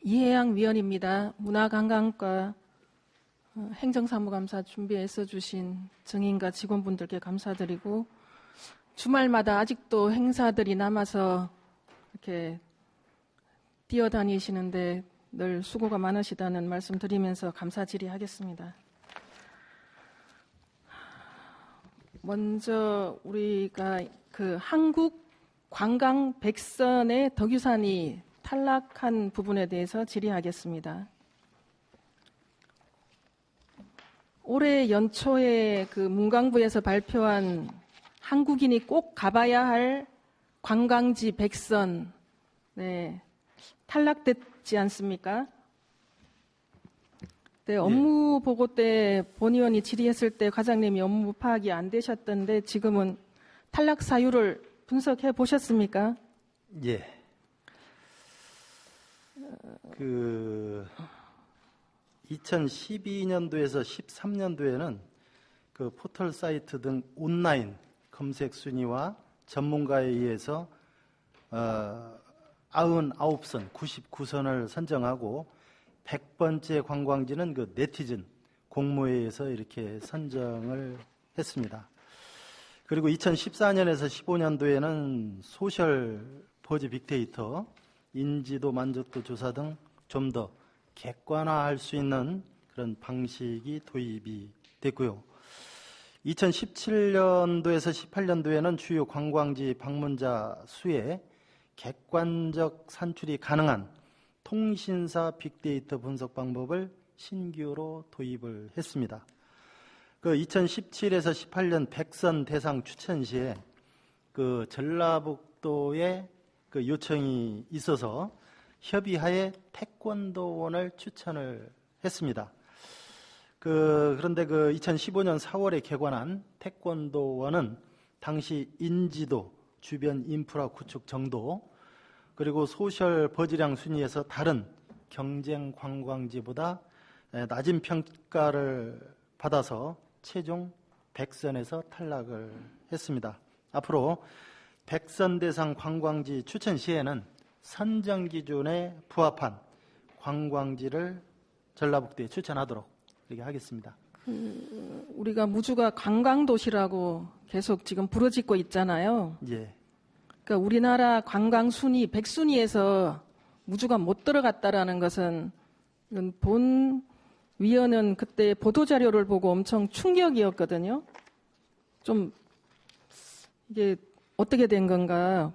이혜양 위원입니다. 문화관광과 행정사무감사 준비해서 주신 정인과 직원분들께 감사드리고, 주말마다 아직도 행사들이 남아서 이렇게 뛰어다니시는데 늘 수고가 많으시다는 말씀 드리면서 감사 질의하겠습니다. 먼저 우리가 그 한국 관광 백선의 덕유산이 탈락한 부분에 대해서 질의하겠습니다. 올해 연초에 그 문광부에서 발표한 한국인이 꼭 가봐야 할 관광지 백선, 탈락됐지 않습니까? 네, 업무 보고 때 본 의원이 질의했을 때 과장님이 업무 파악이 안 되셨던데 지금은 탈락 사유를 분석해 보셨습니까? 예. 2012년도에서 13년도에는 그 포털 사이트 등 온라인 검색 순위와 전문가에 의해서 99선, 99선을 선정하고 100번째 관광지는 그 네티즌 공모회에서 이렇게 선정을 했습니다. 그리고 2014년에서 15년도에는 소셜 버즈 빅데이터, 인지도 만족도 조사 등 좀 더 객관화할 수 있는 그런 방식이 도입이 됐고요. 2017년도에서 18년도에는 주요 관광지 방문자 수의 객관적 산출이 가능한 통신사 빅데이터 분석 방법을 신규로 도입을 했습니다. 그 2017에서 18년 백선 대상 추천 시에 그 전라북도에 그 요청이 있어서 협의하에 태권도원을 추천을 했습니다. 그런데 2015년 4월에 개관한 태권도원은 당시 인지도, 주변 인프라 구축 정도, 그리고 소셜 버즈량 순위에서 다른 경쟁 관광지보다 낮은 평가를 받아서 최종 백선에서 탈락을 했습니다. 앞으로 백선 대상 관광지 추천 시에는 선정 기준에 부합한 관광지를 전라북도에 추천하도록 이렇게 하겠습니다. 우리가 무주가 관광도시라고 계속 지금 부르짖고 있잖아요. 예. 그러니까 우리나라 관광 순위 100순위에서 무주가 못 들어갔다라는 것은 본 위원은 그때 보도자료를 보고 엄청 충격이었거든요. 좀 이게 어떻게 된 건가.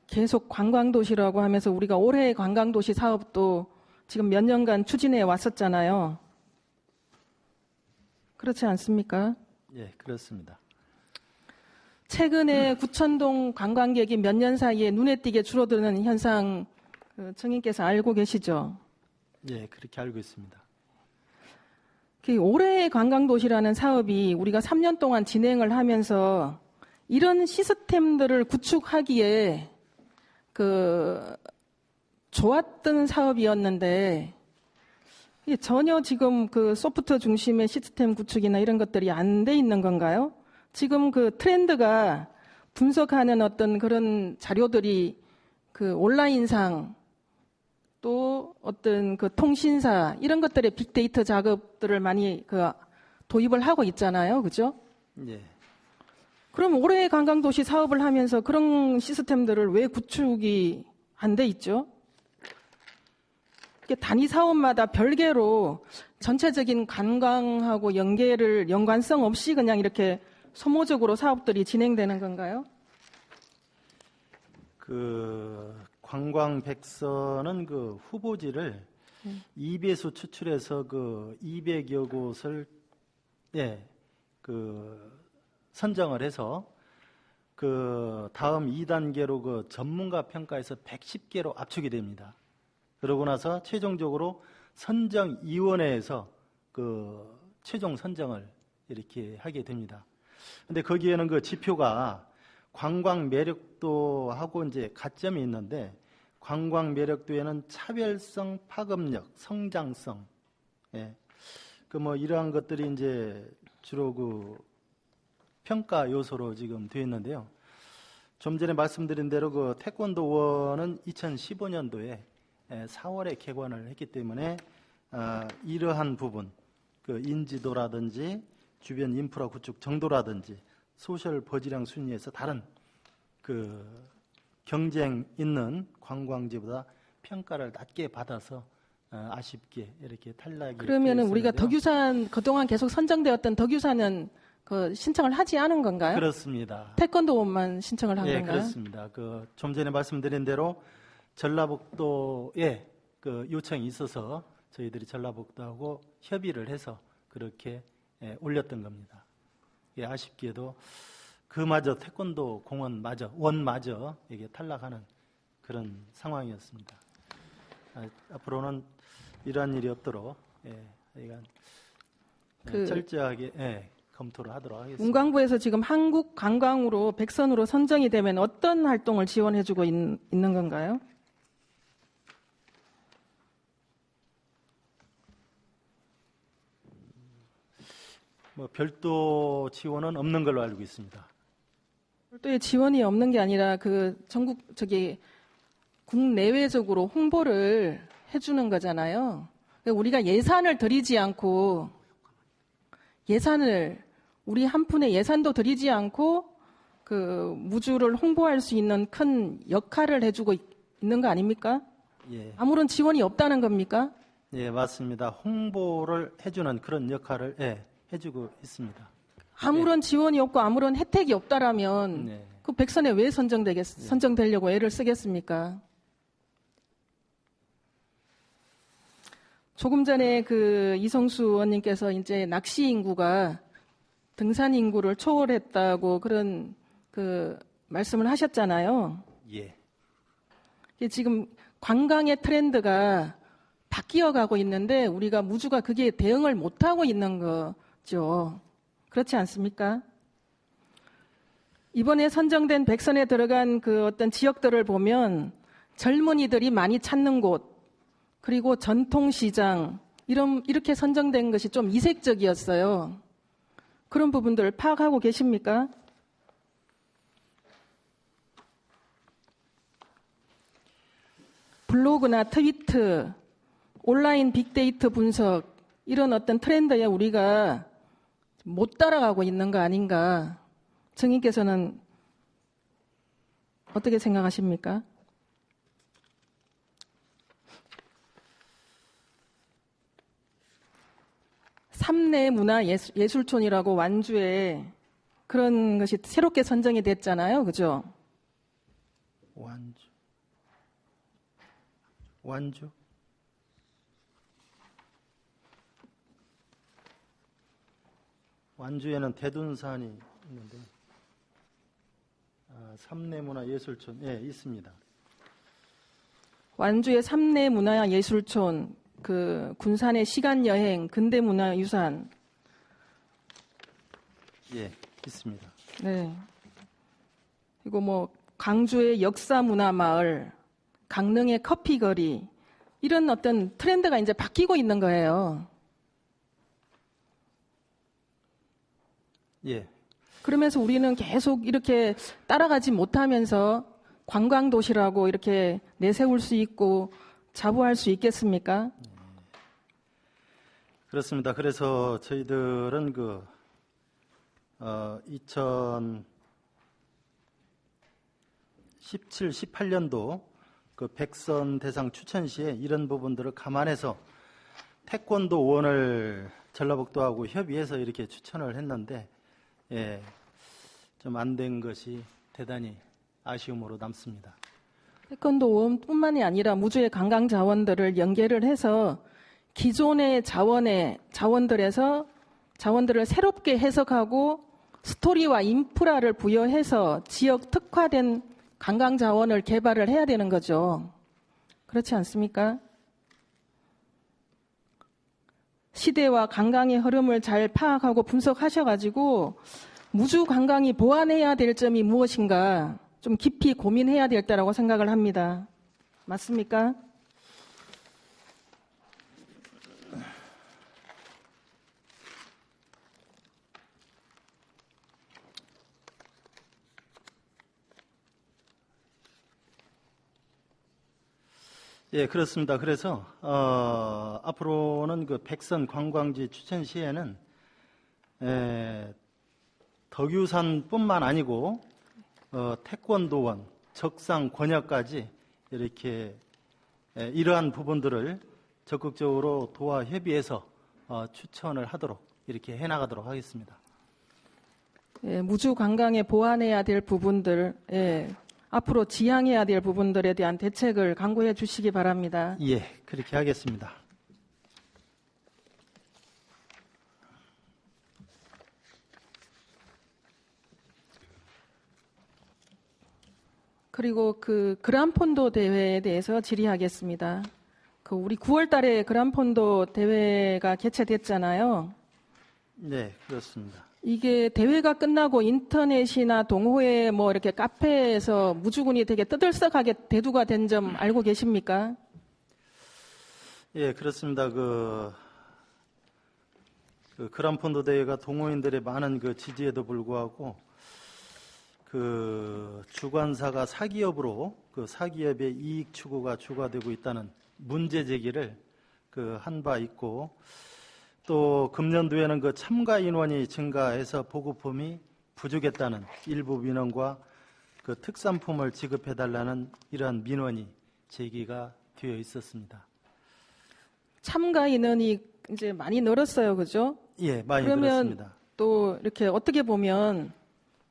계속 관광도시라고 하면서 우리가 올해 관광도시 사업도 지금 몇 년간 추진해 왔었잖아요. 그렇지 않습니까? 예, 그렇습니다. 최근에 구천동 관광객이 몇 년 사이에 눈에 띄게 줄어드는 현상 정인께서 알고 계시죠? 예, 그렇게 알고 있습니다. 올해의 관광도시라는 사업이 우리가 3년 동안 진행을 하면서 이런 시스템들을 구축하기에 좋았던 사업이었는데 이게 전혀 지금 소프트 중심의 시스템 구축이나 이런 것들이 안 돼 있는 건가요? 지금 트렌드가 분석하는 어떤 그런 자료들이 온라인상 또 어떤 통신사 이런 것들의 빅데이터 작업들을 많이 도입을 하고 있잖아요. 그죠? 예. 그럼 올해 관광도시 사업을 하면서 그런 시스템들을 왜 구축이 안 돼 있죠? 단위 사업마다 별개로 전체적인 관광하고 연관성 없이 그냥 이렇게 소모적으로 사업들이 진행되는 건가요? 관광 백선은 후보지를 2배수 추출해서 200여 곳을 선정을 해서 다음 2단계로 전문가 평가에서 110개로 압축이 됩니다. 그러고 나서 최종적으로 선정위원회에서 최종 선정을 이렇게 하게 됩니다. 근데 거기에는 지표가 관광 매력도하고 이제 가점이 있는데, 관광 매력도에는 차별성, 파급력, 성장성, 이러한 것들이 이제 주로 평가 요소로 지금 되어 있는데요. 좀 전에 말씀드린 대로 태권도원은 2015년도에 4월에 개관을 했기 때문에 이러한 부분, 그 인지도라든지 주변 인프라 구축 정도라든지 소셜 버즈량 순위에서 다른 그 경쟁 있는 관광지보다 평가를 낮게 받아서 아쉽게 이렇게 탈락이 그러면은 우리가 되었었는데요. 덕유산 그동안 계속 선정되었던 덕유산은 그 신청을 하지 않은 건가요? 그렇습니다. 태권도만 신청을 한 예, 건가요? 그렇습니다. 좀 전에 말씀드린 대로 전라북도에 그 요청이 있어서 저희들이 전라북도하고 협의를 해서 그렇게 올렸던 겁니다. 예, 아쉽게도 그마저 태권도 공원마저 원마저 이게 탈락하는 그런 상황이었습니다. 앞으로는 이러한 일이 없도록 철저하게 검토를 하도록 하겠습니다. 문광부에서 지금 한국 관광으로 백선으로 선정이 되면 어떤 활동을 지원해주고 있는 건가요? 별도 지원은 없는 걸로 알고 있습니다. 별도의 지원이 없는 게 아니라 그 전국 국내외적으로 홍보를 해주는 거잖아요. 우리가 예산을 들이지 않고 우리 한 푼의 예산도 들이지 않고 그 무주를 홍보할 수 있는 큰 역할을 해주고 있는 거 아닙니까? 예. 아무런 지원이 없다는 겁니까? 예, 맞습니다. 홍보를 해주는 그런 역할을 해주고 있습니다. 아무런 지원이 없고 아무런 혜택이 없다라면 그 백선에 왜 선정되려고 애를 쓰겠습니까? 조금 전에 그 이성수 의원님께서 이제 낚시 인구가 등산 인구를 초월했다고 그런 그 말씀을 하셨잖아요. 예. 지금 관광의 트렌드가 바뀌어가고 있는데 우리가 무주가 그게 대응을 못하고 있는 거죠. 그렇지 않습니까? 이번에 선정된 백선에 들어간 그 어떤 지역들을 보면 젊은이들이 많이 찾는 곳, 그리고 전통시장, 이렇게 선정된 것이 좀 이색적이었어요. 그런 부분들을 파악하고 계십니까? 블로그나 트위터, 온라인 빅데이터 분석, 이런 어떤 트렌드에 우리가 못 따라가고 있는 거 아닌가? 정의께서는 어떻게 생각하십니까? 삼내 문화 예술촌이라고 완주에 그런 것이 새롭게 선정이 됐잖아요. 그죠? 완주? 완주에는 대둔산이 있는데 삼내문화예술촌 있습니다. 완주의 삼내문화예술촌, 그 군산의 시간여행, 근대문화유산. 예, 있습니다. 네. 그리고 뭐 광주의 역사문화마을, 강릉의 커피거리, 이런 어떤 트렌드가 이제 바뀌고 있는 거예요. 예. 그러면서 우리는 계속 이렇게 따라가지 못하면서 관광도시라고 이렇게 내세울 수 있고 자부할 수 있겠습니까? 그렇습니다. 그래서 저희들은 2017, 18년도 그 백선 대상 추천 시에 이런 부분들을 감안해서 태권도원을 전라북도하고 협의해서 이렇게 추천을 했는데 좀 안 된 것이 대단히 아쉬움으로 남습니다. 태권도원뿐만이 아니라 무주의 관광 자원들을 연계를 해서 기존의 자원들에서 자원들을 새롭게 해석하고 스토리와 인프라를 부여해서 지역 특화된 관광 자원을 개발을 해야 되는 거죠. 그렇지 않습니까? 시대와 관광의 흐름을 잘 파악하고 분석하셔가지고 무주 관광이 보완해야 될 점이 무엇인가 좀 깊이 고민해야 될 때라고 생각을 합니다. 맞습니까? 예, 그렇습니다. 그래서 앞으로는 그 백선 관광지 추천 시에는 덕유산뿐만 아니고 태권도원, 적상, 권역까지 이렇게 이러한 부분들을 적극적으로 도와 협의해서 추천을 하도록 이렇게 해나가도록 하겠습니다. 예, 무주 관광에 보완해야 될 부분들, 예, 앞으로 지향해야 될 부분들에 대한 대책을 강구해 주시기 바랍니다. 예, 그렇게 하겠습니다. 그리고 그 그란폰도 대회에 대해서 질의하겠습니다. 그 우리 9월 달에 그란폰도 대회가 개최됐잖아요. 네, 그렇습니다. 이게 대회가 끝나고 인터넷이나 동호회 뭐 이렇게 카페에서 무주군이 되게 떠들썩하게 대두가 된 점 알고 계십니까? 예, 그렇습니다. 그 그란폰도 대회가 동호인들의 많은 그 지지에도 불구하고 그 주관사가 사기업으로 그 사기업의 이익 추구가 주가되고 있다는 문제 제기를 그 한 바 있고, 또 금년도에는 그 참가 인원이 증가해서 보급품이 부족했다는 일부 민원과 그 특산품을 지급해달라는 이러한 민원이 제기가 되어 있었습니다. 참가 인원이 이제 많이 늘었어요, 그죠? 예, 많이 그러면 늘었습니다. 또 이렇게 어떻게 보면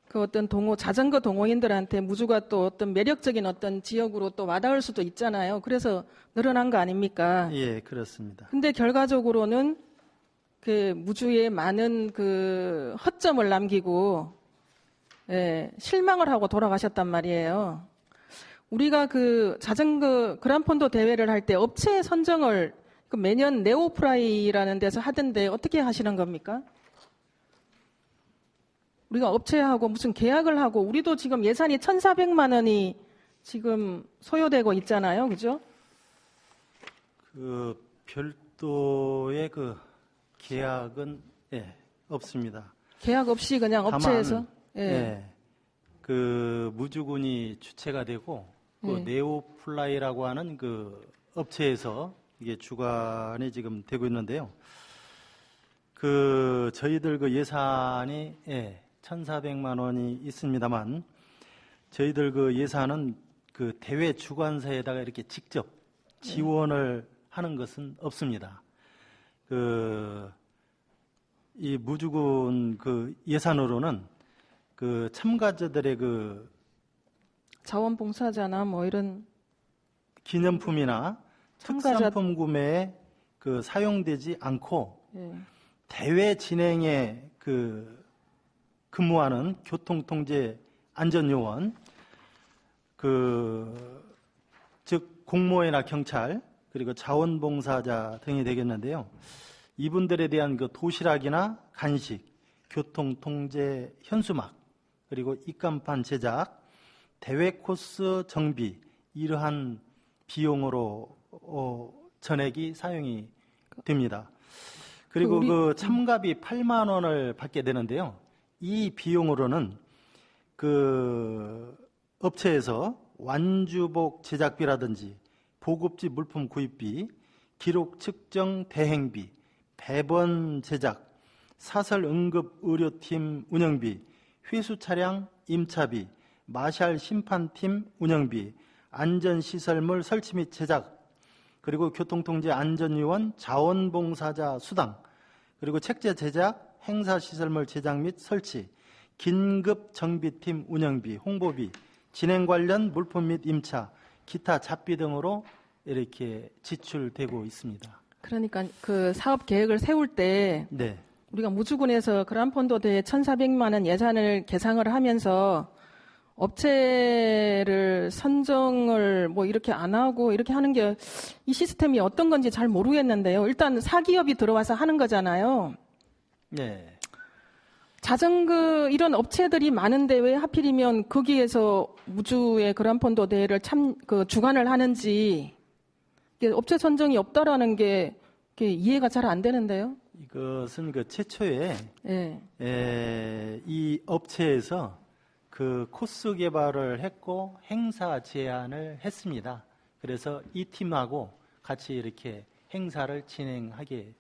그 어떤 자전거 동호인들한테 무주가 또 어떤 매력적인 어떤 지역으로 또 와닿을 수도 있잖아요. 그래서 늘어난 거 아닙니까? 예, 그렇습니다. 근데 결과적으로는 그 무주에 많은 그 허점을 남기고, 예, 실망을 하고 돌아가셨단 말이에요. 우리가 그 자전거 그란폰도 대회를 할 때 업체 선정을 그 매년 네오프라이라는 데서 하던데 어떻게 하시는 겁니까? 우리가 업체하고 무슨 계약을 하고, 우리도 지금 예산이 1,400만 원이 지금 소요되고 있잖아요. 그죠? 그 별도의 그 계약은 없습니다. 계약 없이 그냥 업체에서? 다만 그 무주군이 주체가 되고 그 네오플라이라고 하는 그 업체에서 이게 주관이 지금 되고 있는데요. 그 저희들 그 예산이 1,400만 원이 있습니다만, 저희들 그 예산은 그 대회 주관사에다가 이렇게 직접 지원을 하는 것은 없습니다. 이 무주군 그 예산으로는 그 참가자들의 그 자원봉사자나 뭐 이런 기념품이나 특산품 구매에 그 사용되지 않고, 대회 진행에 그 근무하는 교통통제 안전요원, 즉 공무원이나 경찰, 그리고 자원봉사자 등이 되겠는데요. 이분들에 대한 그 도시락이나 간식, 교통통제 현수막, 그리고 입간판 제작, 대회 코스 정비, 이러한 비용으로 전액이 사용이 됩니다. 그리고 그 참가비 8만 원을 받게 되는데요. 이 비용으로는 그 업체에서 완주복 제작비라든지 보급지 물품 구입비, 기록 측정 대행비, 배번 제작, 사설 응급 의료팀 운영비, 회수 차량 임차비, 마샬 심판팀 운영비, 안전시설물 설치 및 제작, 그리고 교통통제 안전요원 자원봉사자 수당, 그리고 책자 제작, 행사시설물 제작 및 설치, 긴급 정비팀 운영비, 홍보비, 진행 관련 물품 및 임차, 기타 잡비 등으로 이렇게 지출되고 있습니다. 그러니까 그 사업 계획을 세울 때 우리가 무주군에서 그란폰도 대회 1,400만 원 예산을 계상을 하면서 업체를 선정을 뭐 이렇게 안 하고 이렇게 하는 게 이 시스템이 어떤 건지 잘 모르겠는데요. 일단 사기업이 들어와서 하는 거잖아요. 네. 자전거 이런 업체들이 많은데 왜 하필이면 거기에서 무주의 그란폰도 대회를 주관을 하는지, 이게 업체 선정이 없다라는 게 이해가 잘 안 되는데요. 이것은 그 최초에 이 업체에서 그 코스 개발을 했고 행사 제안을 했습니다. 그래서 이 팀하고 같이 이렇게 행사를 진행하게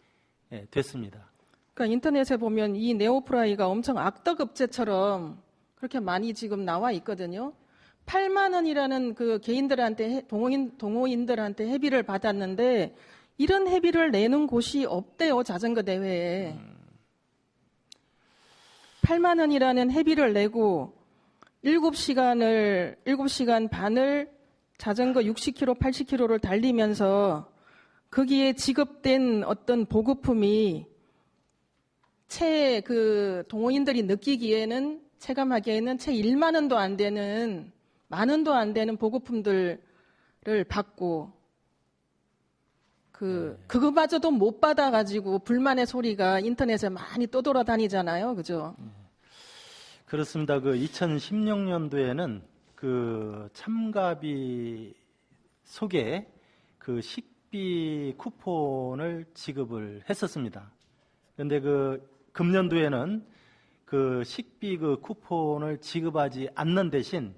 됐습니다. 그러니까 인터넷에 보면 이 네오프라이가 엄청 악덕업체처럼 그렇게 많이 지금 나와 있거든요. 8만 원이라는 그 개인들한테 동호인들한테 회비를 받았는데 이런 회비를 내는 곳이 없대요. 자전거 대회에. 8만 원이라는 회비를 내고 7시간 반을 자전거 60km, 80km를 달리면서 거기에 지급된 어떤 보급품이 그 동호인들이 느끼기에는 체감하기에는 채 1만 원도 안 되는, 만 원도 안 되는 보급품들을 받고 그거마저도 못 받아가지고 불만의 소리가 인터넷에 많이 떠돌아다니잖아요. 그죠? 그렇습니다. 그 2016년도에는 그 참가비 속에 그 식비 쿠폰을 지급을 했었습니다. 그런데 그 금년도에는 그 식비 그 쿠폰을 지급하지 않는 대신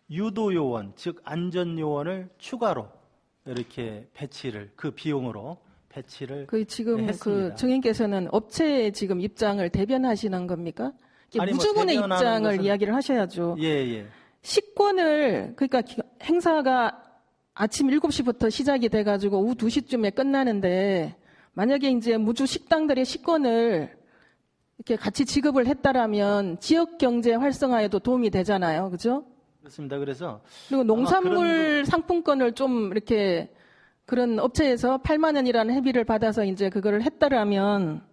유도 요원, 즉 안전 요원을 추가로 이렇게 배치를 그 비용으로 배치를 지금 했습니다. 그 증인께서는 업체의 지금 입장을 대변하시는 겁니까? 아니, 무주군의 입장을 것은... 이야기를 하셔야죠. 예. 식권을 그러니까 행사가 아침 7시부터 시작이 돼가지고 오후 2시쯤에 끝나는데 만약에 이제 무주 식당들의 식권을 이렇게 같이 지급을 했다라면 지역 경제 활성화에도 도움이 되잖아요, 그죠? 그렇습니다. 그래서 그리고 농산물 상품권을 좀 이렇게 그런 업체에서 8만 원이라는 회비를 받아서 이제 그거를 했다라면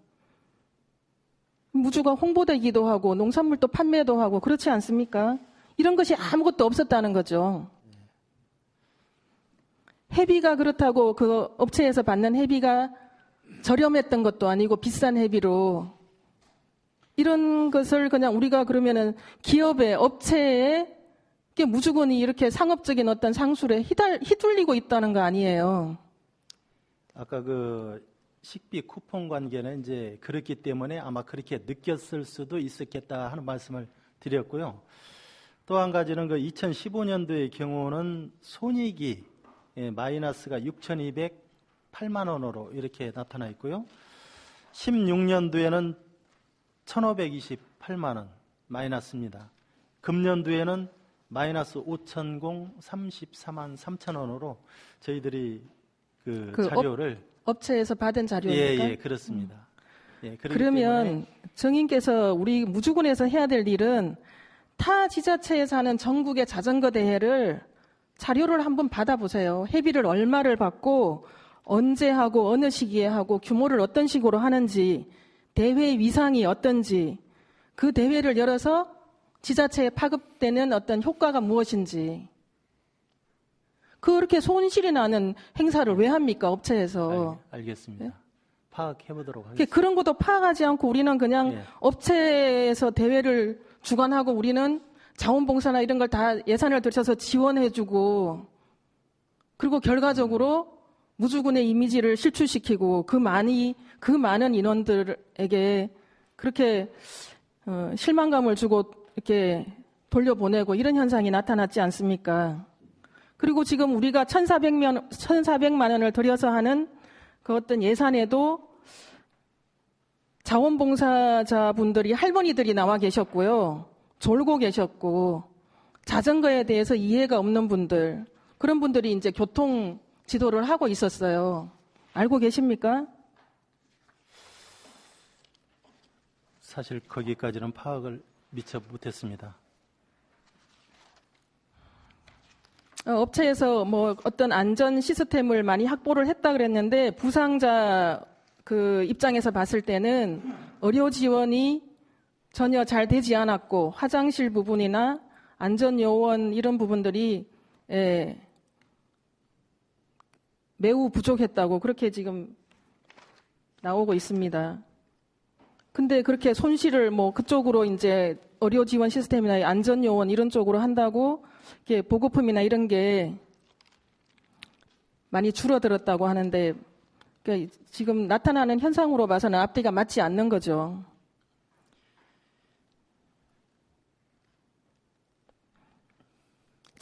무주가 홍보되기도 하고 농산물도 판매도 하고 그렇지 않습니까? 이런 것이 아무것도 없었다는 거죠. 회비가 그렇다고 그 업체에서 받는 회비가 저렴했던 것도 아니고 비싼 회비로 이런 것을 그냥 우리가 그러면은 기업의 업체에 무주군이 이렇게 상업적인 어떤 상술에 휘둘리고 있다는 거 아니에요. 아까 그 식비 쿠폰 관계는 이제 그렇기 때문에 아마 그렇게 느꼈을 수도 있었겠다 하는 말씀을 드렸고요. 또 한 가지는 그 2015년도의 경우는 손익이 마이너스가 6,208만 원으로 이렇게 나타나 있고요. 16년도에는 1,528만 원 마이너스입니다. 금년도에는 마이너스 5,034만 3천 원으로 저희들이 그 자료를 업체에서 받은 자료입니까? 예, 그렇습니다. 예, 그러면 정인께서 우리 무주군에서 해야 될 일은 타 지자체에서 하는 전국의 자전거 대회를 자료를 한번 받아보세요. 회비를 얼마를 받고 언제 하고 어느 시기에 하고 규모를 어떤 식으로 하는지 대회 위상이 어떤지 그 대회를 열어서 지자체에 파급되는 어떤 효과가 무엇인지 그렇게 손실이 나는 행사를 왜 합니까? 업체에서. 알겠습니다. 네? 파악해보도록 하겠습니다. 그런 것도 파악하지 않고 우리는 그냥 업체에서 대회를 주관하고 우리는 자원봉사나 이런 걸 다 예산을 들여서 지원해주고 그리고 결과적으로 무주군의 이미지를 실추시키고 그 많은 인원들에게 그렇게 실망감을 주고 이렇게 돌려보내고 이런 현상이 나타났지 않습니까? 그리고 지금 우리가 1,400만 원을 들여서 하는 그 어떤 예산에도 자원봉사자분들이 할머니들이 나와 계셨고요. 졸고 계셨고 자전거에 대해서 이해가 없는 분들 그런 분들이 이제 교통 지도를 하고 있었어요. 알고 계십니까? 사실 거기까지는 파악을 미처 못했습니다. 업체에서 뭐 어떤 안전 시스템을 많이 확보를 했다 그랬는데 부상자 그 입장에서 봤을 때는 의료 지원이 전혀 잘 되지 않았고 화장실 부분이나 안전 요원 이런 부분들이 매우 부족했다고 그렇게 지금 나오고 있습니다. 근데 그렇게 손실을 뭐 그쪽으로 이제 의료 지원 시스템이나 안전 요원 이런 쪽으로 한다고 이렇게 보급품이나 이런 게 많이 줄어들었다고 하는데 그러니까 지금 나타나는 현상으로 봐서는 앞뒤가 맞지 않는 거죠.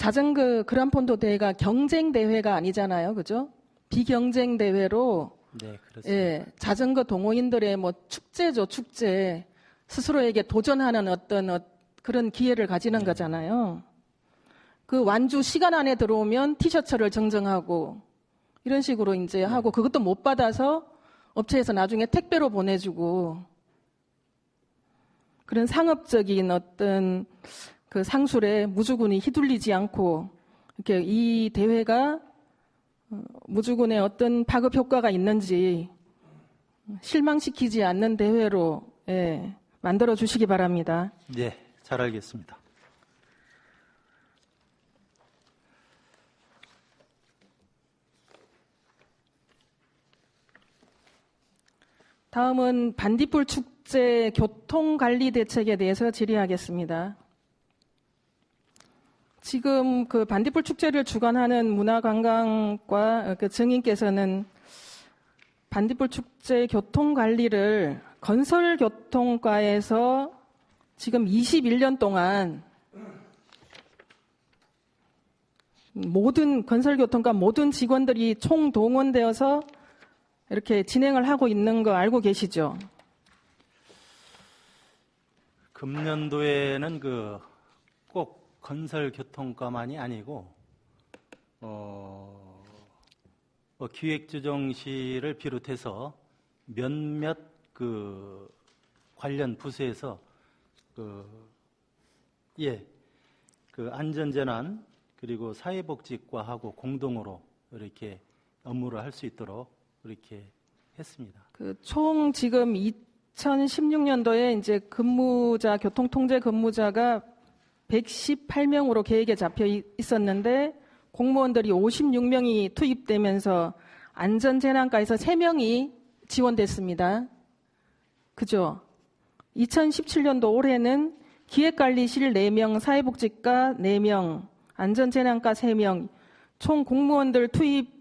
자전거 그란폰도 대회가 경쟁 대회가 아니잖아요, 그죠? 비경쟁 대회로 네, 그렇습니다. 예, 자전거 동호인들의 뭐 축제죠, 축제. 스스로에게 도전하는 어떤 그런 기회를 가지는 거잖아요. 그 완주 시간 안에 들어오면 티셔츠를 정정하고 이런 식으로 이제 하고 그것도 못 받아서 업체에서 나중에 택배로 보내주고 그런 상업적인 어떤 그 상술에 무주군이 휘둘리지 않고 이렇게 이 대회가 무주군의 어떤 파급 효과가 있는지 실망시키지 않는 대회로 예, 만들어 주시기 바랍니다. 네, 잘 알겠습니다. 다음은 반딧불 축제 교통관리 대책에 대해서 질의하겠습니다. 지금 그 반딧불 축제를 주관하는 문화관광과 그 증인께서는 반딧불 축제 교통관리를 건설교통과에서 지금 21년 동안 모든 건설교통과 모든 직원들이 총동원되어서 이렇게 진행을 하고 있는 거 알고 계시죠? 금년도에는 꼭 건설교통과만이 아니고 기획조정실을 비롯해서 몇몇 그 관련 부서에서 그 안전재난 그리고 사회복지과하고 공동으로 이렇게 업무를 할 수 있도록 이렇게 했습니다. 총 지금 2016년도에 이제 교통통제 근무자가 118명으로 계획에 잡혀 있었는데 공무원들이 56명이 투입되면서 안전재난과에서 3명이 지원됐습니다. 그죠? 2017년도 올해는 기획관리실 4명, 사회복지과 4명, 안전재난과 3명, 총 공무원들 투입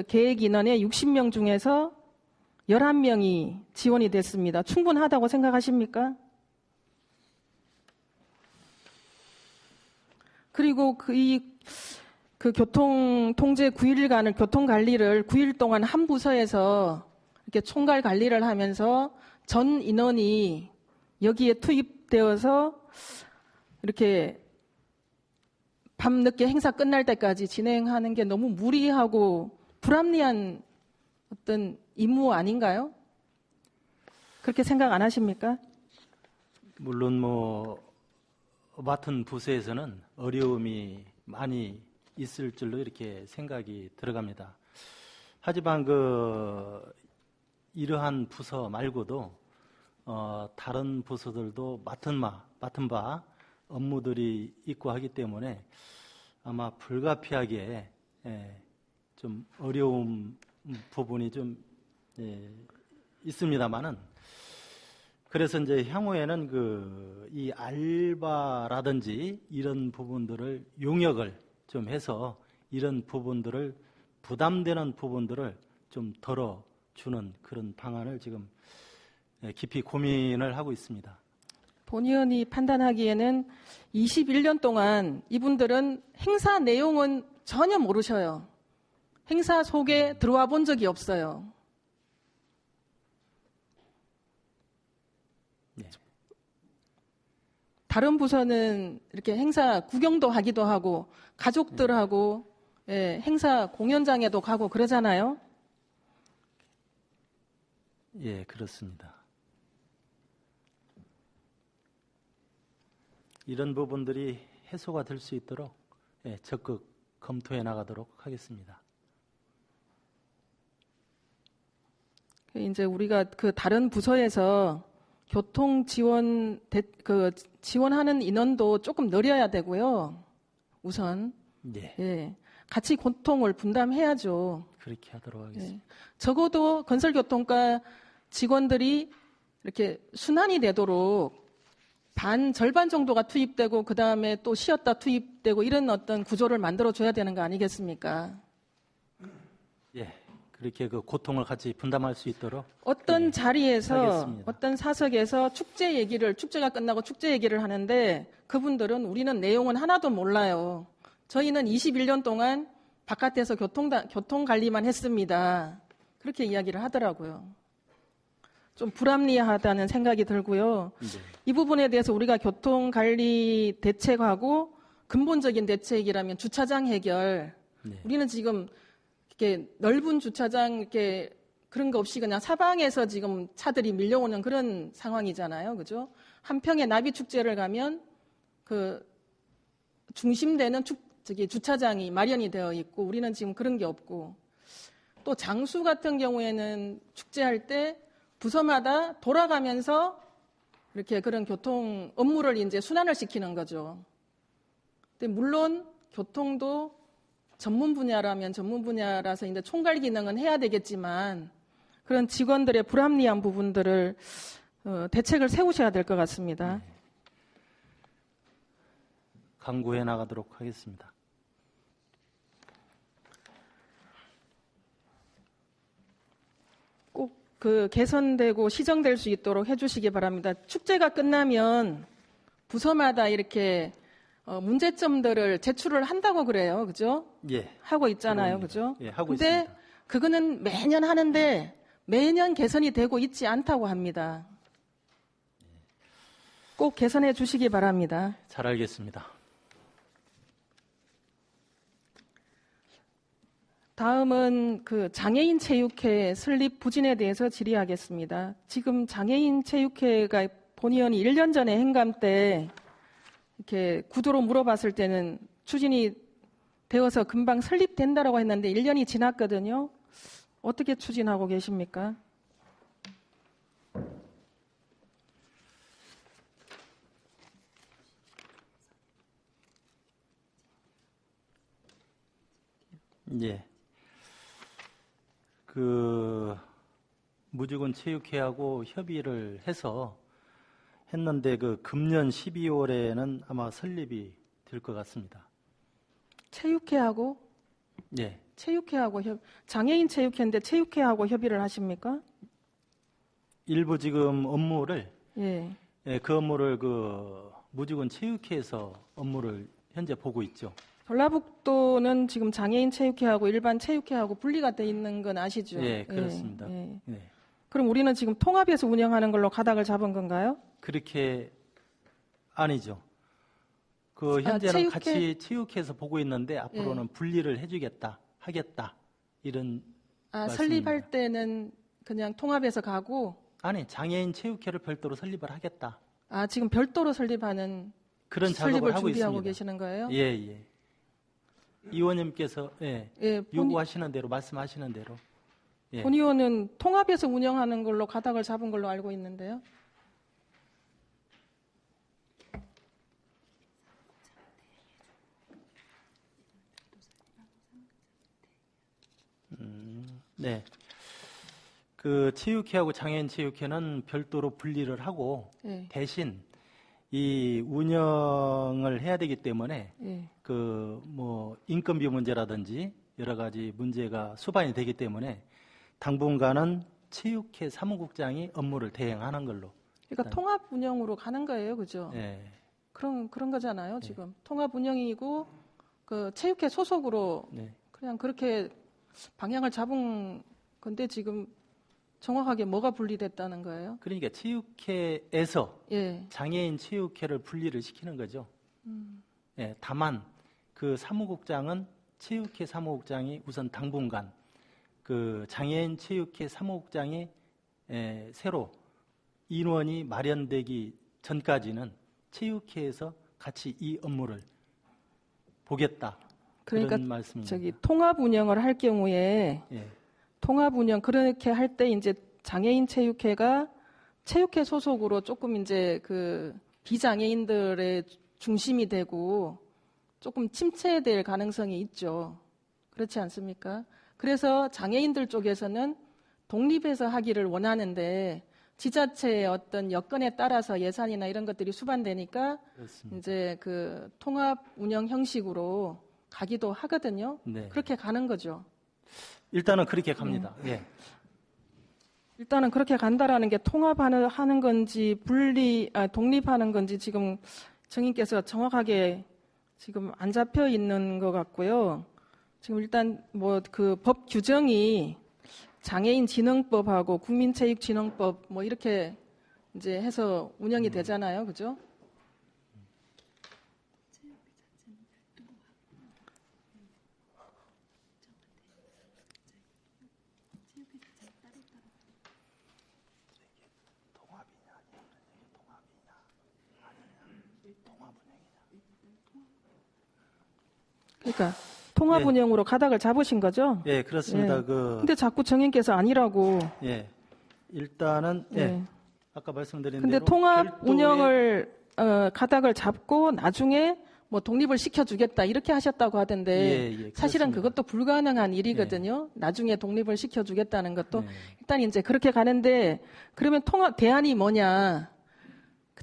계획 인원의 60명 중에서 11명이 지원이 됐습니다. 충분하다고 생각하십니까? 그리고 그 교통통제 9일간을 교통관리를 9일 동안 한 부서에서 이렇게 총괄 관리를 하면서 전 인원이 여기에 투입되어서 이렇게 밤늦게 행사 끝날 때까지 진행하는 게 너무 무리하고 불합리한 어떤 임무 아닌가요? 그렇게 생각 안 하십니까? 물론 맡은 부서에서는 어려움이 많이 있을 줄로 이렇게 생각이 들어갑니다. 하지만 이러한 부서 말고도 다른 부서들도 맡은 바 업무들이 있고 하기 때문에 아마 불가피하게 좀 어려운 부분이 좀 있습니다만은 그래서 이제 향후에는 이 알바라든지 이런 부분들을 용역을 좀 해서 이런 부분들을 부담되는 부분들을 좀 덜어주는 그런 방안을 지금 깊이 고민을 하고 있습니다. 본 의원이 판단하기에는 21년 동안 이분들은 행사 내용은 전혀 모르셔요. 행사 속에 들어와 본 적이 없어요. 네. 다른 부서는 이렇게 행사 구경도 하기도 하고 가족들하고 행사 공연장에도 가고 그러잖아요. 예, 그렇습니다. 이런 부분들이 해소가 될 수 있도록 적극 검토해 나가도록 하겠습니다. 이제 우리가 다른 부서에서 교통 지원하는 인원도 조금 늘려야 되고요. 우선 네. 같이 고통을 분담해야죠. 그렇게 하도록 하겠습니다. 적어도 건설교통과 직원들이 이렇게 순환이 되도록 절반 정도가 투입되고 그 다음에 또 쉬었다 투입되고 이런 어떤 구조를 만들어줘야 되는 거 아니겠습니까? 예, 그렇게 고통을 같이 분담할 수 있도록 어떤 자리에서 하겠습니다. 어떤 사석에서 축제가 끝나고 축제 얘기를 하는데 그분들은 우리는 내용은 하나도 몰라요. 저희는 21년 동안 바깥에서 교통 관리만 했습니다. 그렇게 이야기를 하더라고요. 좀 불합리하다는 생각이 들고요. 네. 이 부분에 대해서 우리가 교통 관리 대책하고 근본적인 대책이라면 주차장 해결. 네. 우리는 지금 이렇게 넓은 주차장 이렇게 그런 거 없이 그냥 사방에서 지금 차들이 밀려오는 그런 상황이잖아요. 그죠? 한평에 나비축제를 가면 그 중심되는 주차장이 마련이 되어 있고 우리는 지금 그런 게 없고 또 장수 같은 경우에는 축제할 때 부서마다 돌아가면서 이렇게 그런 교통 업무를 이제 순환을 시키는 거죠. 근데 물론 교통도 전문 분야라면 전문 분야라서 이제 총괄 기능은 해야 되겠지만 그런 직원들의 불합리한 부분들을 대책을 세우셔야 될 것 같습니다. 강구해 나가도록 하겠습니다. 꼭 그 개선되고 시정될 수 있도록 해주시기 바랍니다. 축제가 끝나면 부서마다 이렇게 문제점들을 제출을 한다고 그래요, 그죠? 예. 하고 있잖아요, 그럼요. 그죠? 예, 하고 근데 있습니다. 그거는 매년 하는데 매년 개선이 되고 있지 않다고 합니다. 꼭 개선해 주시기 바랍니다. 잘 알겠습니다. 다음은 그 장애인 체육회 설립 부진에 대해서 질의하겠습니다. 지금 장애인 체육회가 본의원이 1년 전에 행감 때 이렇게 구도로 물어봤을 때는 추진이 되어서 금방 설립된다라고 했는데 1년이 지났거든요. 어떻게 추진하고 계십니까? 예. 그 무주군 체육회하고 협의를 해서 했는데 그 금년 12월에는 아마 설립이 될 것 같습니다. 체육회하고 예. 장애인 체육회인데 체육회하고 협의를 하십니까? 일부 지금 업무를 예. 예, 그 업무를 그 무주군 체육회에서 업무를 현재 보고 있죠. 전라북도는 지금 장애인 체육회하고 일반 체육회하고 분리가 돼 있는 건 아시죠? 예, 그렇습니다. 예. 예. 그럼 우리는 지금 통합해서 운영하는 걸로 가닥을 잡은 건가요? 그렇게 아니죠. 그 현재는 체육회? 같이 체육회에서 보고 있는데 앞으로는 분리를 해주겠다, 하겠다 이런 말씀입니다. 설립할 때는 그냥 통합해서 가고 아니 장애인 체육회를 별도로 설립을 하겠다. 지금 별도로 설립하는 그런 설립을 작업을 하고 준비하고 있습니다. 계시는 거예요? 예, 예. 의원님께서 예, 요구하시는 대로 말씀하시는 대로. 예. 본 의원은 통합해서 운영하는 걸로 가닥을 잡은 걸로 알고 있는데요. 네. 그 체육회하고 장애인 체육회는 별도로 분리를 하고 예. 대신 이 운영을 해야 되기 때문에 예. 그 뭐 인건비 문제라든지 여러 가지 문제가 수반이 되기 때문에 당분간은 체육회 사무국장이 업무를 대행하는 걸로. 그러니까 일단, 통합 운영으로 가는 거예요, 그죠? 예. 그런 거잖아요, 지금. 통합 운영이고 그 체육회 소속으로 네. 그냥 그렇게 방향을 잡은 건데 지금 정확하게 뭐가 분리됐다는 거예요? 그러니까 체육회에서 예. 장애인 체육회를 분리를 시키는 거죠. 예, 다만 그 사무국장은 체육회 사무국장이 우선 당분간 그 장애인 체육회 사무국장이 새로 인원이 마련되기 전까지는 체육회에서 같이 이 업무를 보겠다. 그러니까 그런 말씀입니다. 저기 통합 운영을 할 경우에 예, 통합 운영 그렇게 할 때 이제 장애인 체육회가 체육회 소속으로 조금 이제 그 비장애인들의 중심이 되고 조금 침체될 가능성이 있죠. 그렇지 않습니까? 그래서 장애인들 쪽에서는 독립해서 하기를 원하는데 지자체의 어떤 여건에 따라서 예산이나 이런 것들이 수반되니까 그렇습니다. 이제 그 통합 운영 형식으로 가기도 하거든요. 네. 그렇게 가는 거죠. 일단은 그렇게 갑니다. 예. 일단은 그렇게 간다라는 게 통합하는 건지 독립하는 건지 지금 정인께서 정확하게 지금 안 잡혀 있는 것 같고요. 지금 일단 뭐 그 법 규정이 장애인 진흥법하고 국민체육진흥법 뭐 이렇게 이제 해서 운영이 되잖아요. 그죠? 그러니까 통합 예. 운영으로 가닥을 잡으신 거죠? 예, 그렇습니다. 예. 근데 자꾸 정인께서 아니라고. 예, 일단은 예, 예. 아까 말씀드린 근데 대로 통합 별도의- 운영을 가닥을 잡고 나중에 뭐 독립을 시켜주겠다 이렇게 하셨다고 하던데 예, 사실은 그렇습니다. 그것도 불가능한 일이거든요. 나중에 독립을 시켜주겠다는 것도 예. 일단 이제 그렇게 가는데 그러면 통합 대안이 뭐냐?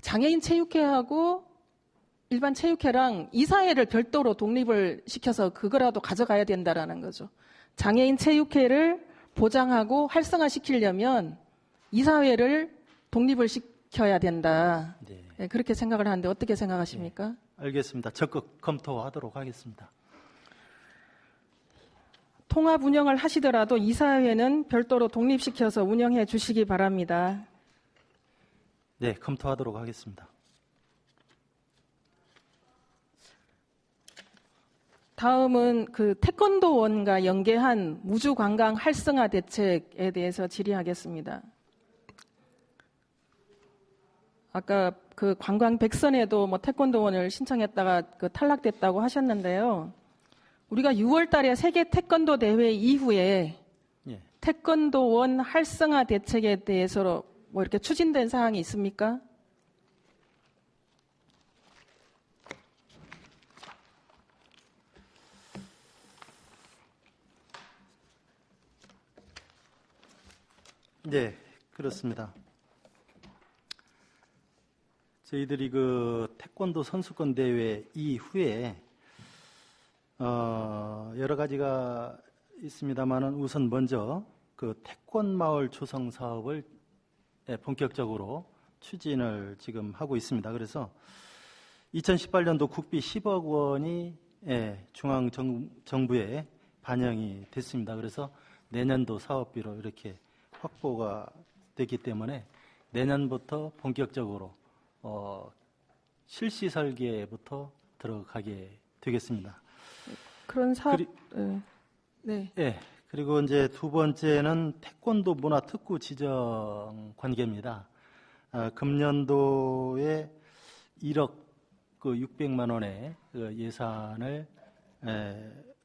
장애인 체육회하고 일반 체육회랑 이사회를 별도로 독립을 시켜서 그거라도 가져가야 된다라는 거죠. 장애인 체육회를 보장하고 활성화시키려면 이사회를 독립을 시켜야 된다. 네. 네, 그렇게 생각을 하는데 어떻게 생각하십니까? 알겠습니다. 적극 검토하도록 하겠습니다. 통합 운영을 하시더라도 이사회는 별도로 독립시켜서 운영해 주시기 바랍니다. 네, 검토하도록 하겠습니다. 다음은 그 태권도원과 연계한 무주관광 활성화 대책에 대해서 질의하겠습니다. 아까 그 관광 백선에도 뭐 태권도원을 신청했다가 그 탈락됐다고 하셨는데요. 우리가 6월 달에 세계 태권도 대회 이후에 예. 태권도원 활성화 대책에 대해서 뭐 이렇게 추진된 사항이 있습니까? 네, 그렇습니다. 저희들이 그 태권도 선수권 대회 이후에 여러 가지가 있습니다만은 우선 먼저 그 태권 마을 조성 사업을 본격적으로 추진을 지금 하고 있습니다. 그래서 2018년도 국비 10억 원이 중앙 정부에 반영이 됐습니다. 그래서 내년도 사업비로 이렇게 확보가 됐기 때문에 내년부터 본격적으로 실시 설계부터 들어가게 되겠습니다. 그런 사업, 그리- 네. 예. 그리고 이제 두 번째는 태권도 문화 특구 지정 관계입니다. 금년도에 1억 600만 원의 그 예산을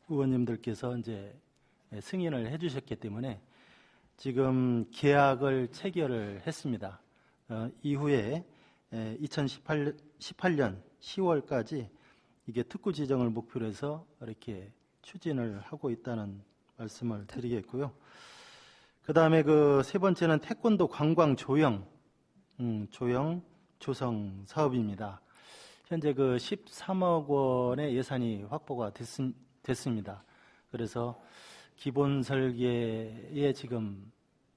의원님들께서 이제 승인을 해주셨기 때문에 지금 계약을 체결을 했습니다. 이후에 2018년 10월까지 이게 특구 지정을 목표로 해서 이렇게 추진을 하고 있다는 말씀을 드리겠고요. 그 다음에 그 세 번째는 태권도 관광 조형 조성 사업입니다. 현재 그 13억 원의 예산이 확보가 됐습니다. 그래서 기본 설계에 지금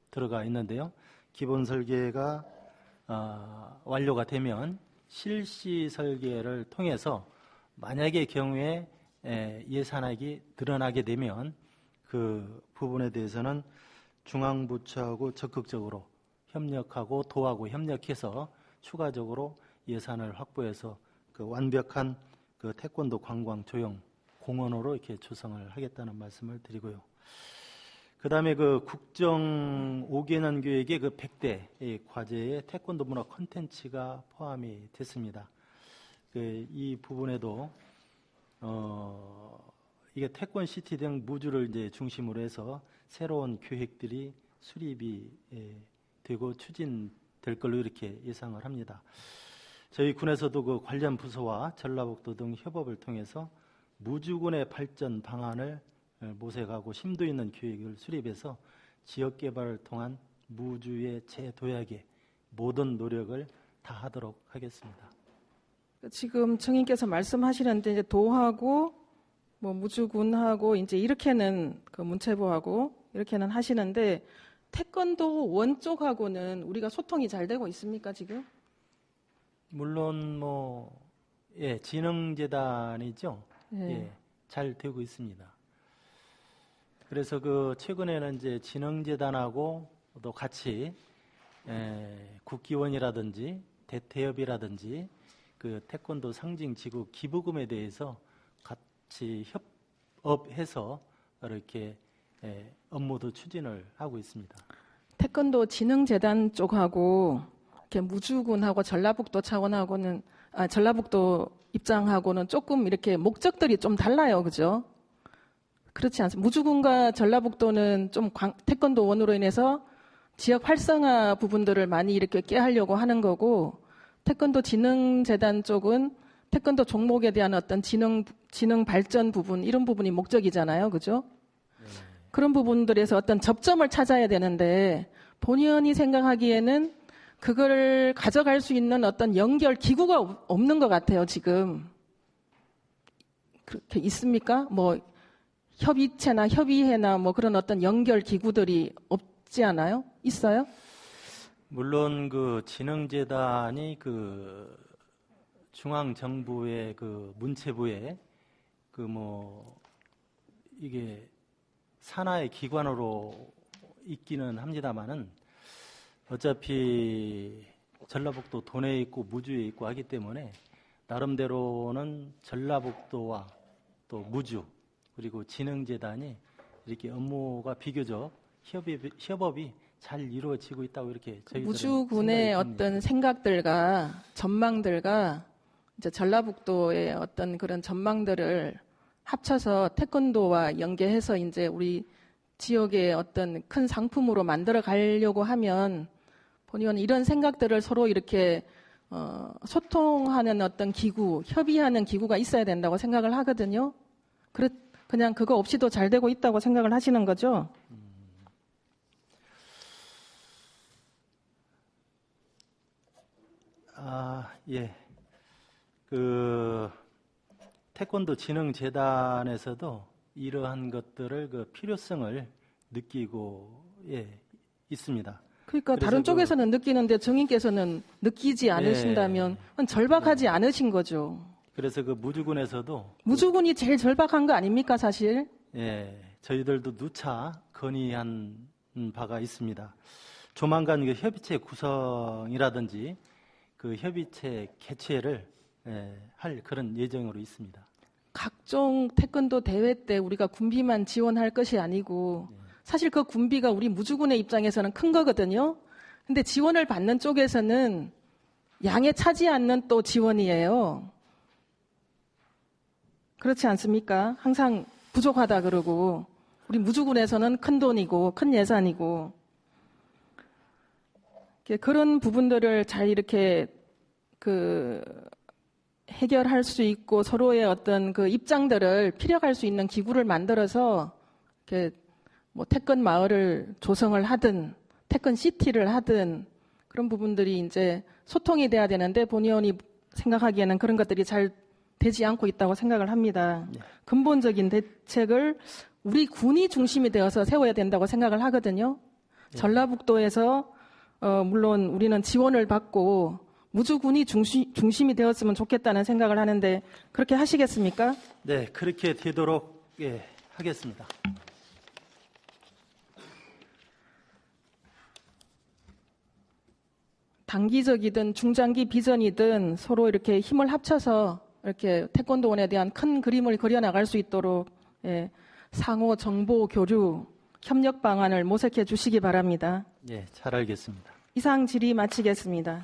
들어가 있는데요. 기본 설계가 완료가 되면 실시 설계를 통해서 만약의 경우에 예산액이 늘어나게 되면 그 부분에 대해서는 중앙부처하고 적극적으로 협력하고 도하고 협력해서 추가적으로 예산을 확보해서 그 완벽한 그 태권도 관광 조형 공원으로 이렇게 조성을 하겠다는 말씀을 드리고요. 그 다음에 그 국정 5개년 계획의 그 100대 과제에 태권도 문화 콘텐츠가 포함이 됐습니다. 이 부분에도 이게 태권시티 등 무주를 이제 중심으로 해서 새로운 계획들이 수립이 되고 추진될 걸로 이렇게 예상을 합니다. 저희 군에서도 그 관련 부서와 전라북도 등 협업을 통해서 무주군의 발전 방안을 모색하고 심도 있는 계획을 수립해서 지역 개발을 통한 무주의 재도약에 모든 노력을 다하도록 하겠습니다. 지금 청인께서 말씀하시는데 이제 도하고 뭐 무주군하고 이제 이렇게는 그 문체부하고 이렇게는 하시는데 태권도 원 쪽하고는 우리가 소통이 잘 되고 있습니까 지금? 물론 뭐 예, 진흥재단이죠. 예. 예, 잘 되고 있습니다. 그래서 그 최근에는 이제 진흥재단하고 또 같이 국기원이라든지 대태협이라든지 그 태권도 상징지구 기부금에 대해서 같이 협업해서 이렇게 업무도 추진을 하고 있습니다. 태권도 진흥재단 쪽하고 이렇게 무주군하고 전라북도 차원하고는 전라북도 입장하고는 조금 이렇게 목적들이 좀 달라요, 그죠? 그렇지 않습니까? 무주군과 전라북도는 좀 태권도 원으로 인해서 지역 활성화 부분들을 많이 이렇게 꾀하려고 하는 거고, 태권도 진흥재단 쪽은 태권도 종목에 대한 어떤 지능 발전 부분, 이런 부분이 목적이잖아요, 그죠? 그런 부분들에서 어떤 접점을 찾아야 되는데, 본의원이 생각하기에는 그걸 가져갈 수 있는 어떤 연결 기구가 없는 것 같아요, 지금. 그렇게 있습니까? 뭐, 협의체나 협의회나 뭐 그런 어떤 연결 기구들이 없지 않아요? 있어요? 물론 그 진흥재단이 그 중앙정부의 그 문체부에 그 뭐 이게 산하의 기관으로 있기는 합니다만은 어차피 전라북도 도내에 있고 무주에 있고 하기 때문에 나름대로는 전라북도와 또 무주 그리고 진흥재단이 이렇게 업무가 비교적 협업이 잘 이루어지고 있다고 이렇게 저희들은 무주군의 어떤 생각들과 전망들과 이제 전라북도의 어떤 그런 전망들을 합쳐서 태권도와 연계해서 이제 우리 지역의 어떤 큰 상품으로 만들어 가려고 하면 본의원 이런 생각들을 서로 이렇게 소통하는 어떤 기구, 협의하는 기구가 있어야 된다고 생각을 하거든요. 그냥 그거 없이도 잘 되고 있다고 생각을 하시는 거죠? 예. 그 태권도 진흥재단에서도 이러한 것들을 그 필요성을 느끼고 있습니다. 그러니까 다른 쪽에서는 느끼는데 정인께서는 느끼지 않으신다면 절박하지 않으신 거죠. 그래서 그 무주군에서도 무주군이 제일 절박한 거 아닙니까, 사실? 예, 저희들도 누차 건의한 바가 있습니다. 조만간 그 협의체 구성이라든지 그 협의체 개최를 할 그런 예정으로 있습니다. 각종 태권도 대회 때 우리가 군비만 지원할 것이 아니고 사실 그 군비가 우리 무주군의 입장에서는 큰 거거든요. 근데 지원을 받는 쪽에서는 양에 차지 않는 또 지원이에요. 그렇지 않습니까? 항상 부족하다 그러고 우리 무주군에서는 큰 돈이고 큰 예산이고 그런 부분들을 잘 이렇게 해결할 수 있고 서로의 어떤 그 입장들을 피력할 수 있는 기구를 만들어서 이렇게 뭐 태권 마을을 조성을 하든 태권 시티를 하든 그런 부분들이 이제 소통이 돼야 되는데 본의원이 생각하기에는 그런 것들이 잘 되지 않고 있다고 생각을 합니다. 근본적인 대책을 우리 군이 중심이 되어서 세워야 된다고 생각을 하거든요. 전라북도에서 물론 우리는 지원을 받고 무주군이 중심이 되었으면 좋겠다는 생각을 하는데 그렇게 하시겠습니까? 네, 그렇게 되도록 하겠습니다. 단기적이든 중장기 비전이든 서로 이렇게 힘을 합쳐서 이렇게 태권도원에 대한 큰 그림을 그려나갈 수 있도록 상호 정보 교류 협력 방안을 모색해 주시기 바랍니다. 네, 잘 알겠습니다. 이상 질의 마치겠습니다.